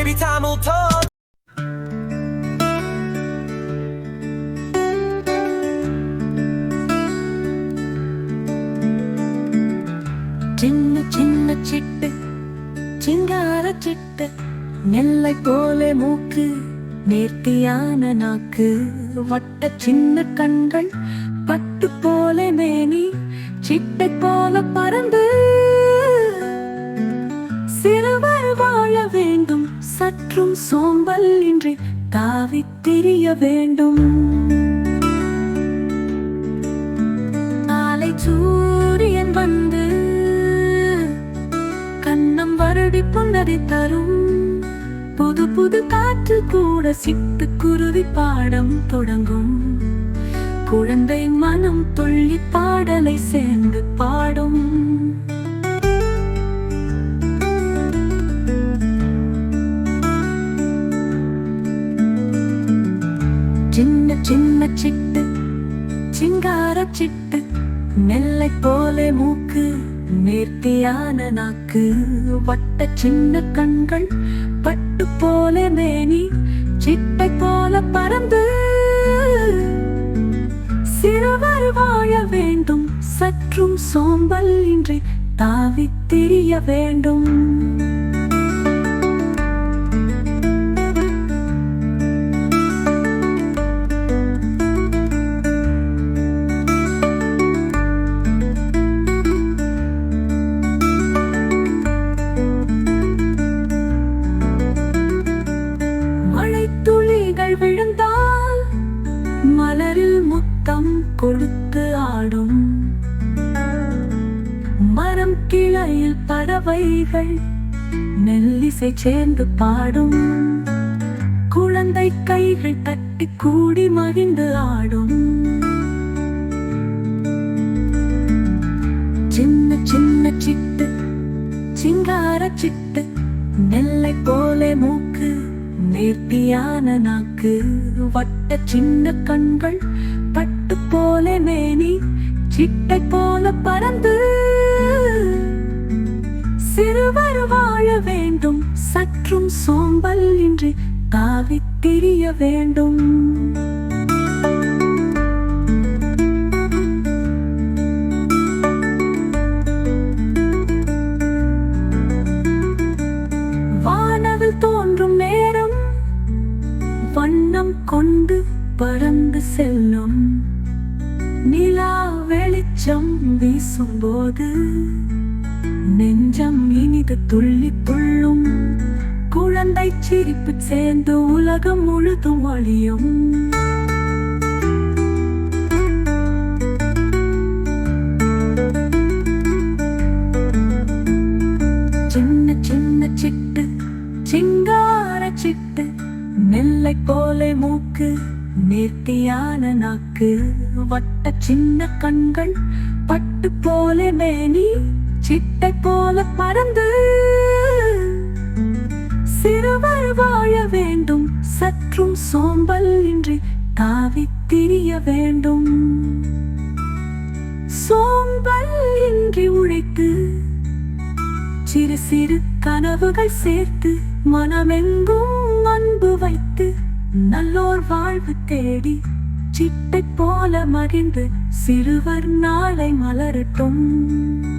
Baby Tamil talk. சின்ன சின்ன சிட்டு சிங்கார சிட்டு நெல்லை போலே மூக்கு நேர்த்தியான நாக்கு வட்ட சின்ன கண்கள் பட்டு போலே மேனி சிட்டை போல பறந்து சிறுவர் வாழ வேண்டும் சற்றும் சோம்பல் இன்றி தாவித் திரிய வேண்டும். நாளை சூரியன் வந்து கண்ணம் வருடி புன்னதை தரும் புது புது காற்று கூட சிட்டு குருவி பாடம் தொடங்கும். குழந்தை மனம் துள்ளி பாடலை சேர்ந்து பாடும். சின்ன சின்ன சிட்டு சிங்கார சிட்டு நெல்லை போலே மூக்கு நேர்த்தியான நாக்கு வட்ட சின்ன கண்கள் பட்டு போலே மேனி சிட்டை போல பறந்து சிறுவர் வாழ வேண்டும் சற்றும் சோம்பல் இன்றி தாவித் திரிய வேண்டும். துளிகள் விழுந்தால் மலரில் முத்தம் கொடுத்து ஆடும். மரம் கிளையில் பறவைகள் மெல்லிசை சேர்ந்து பாடும். குழந்தை கைகள் தட்டி கூடி மகிழ்ந்து ஆடும். சின்ன சின்ன சிட்டு சிங்கார சிட்டு நெல்லை போலே மூக்கு நேர்த்தியான நாக்கு வட்ட சின்ன கண்கள் பட்டு போலே மேனி சிட்டை போல பறந்து சிறுவர் வாழ வேண்டும் சற்றும் சோம்பல் இன்றி தாவித் திரிய வேண்டும். வானவில் தோன்றும் நேரம் வண்ணம் கொண்டு பறந்து செல்லும். நிலா வெளிச்சம் வீசும்போது நெஞ்சம் இனிது துள்ளி துள்ளும். குழந்தை சிரிப்பு சேர்ந்து உலகம் முழுதும் ஒளியும். சின்ன சின்ன சிட்டு சிங்கார சிட்டு நெல்லை போலே மூக்கு நேர்த்தியான நாக்கு வட்ட சின்ன கண்கள் பட்டு போலே மேனி சிட்டை போல பறந்து சிறுவர் வாழ வேண்டும் சற்றும் சோம்பல் இன்றி தாவித் திரிய வேண்டும். சோம்பல் இன்றி உழைத்து சிறு சிறு கனவுகள் சேர்த்து மனமெங்கும் அன்பு வைத்து நல்லோர் வாழ்வு தேடி சிட்டை போல மகிழ்ந்து சிறுவர் நாளை மலரட்டும்.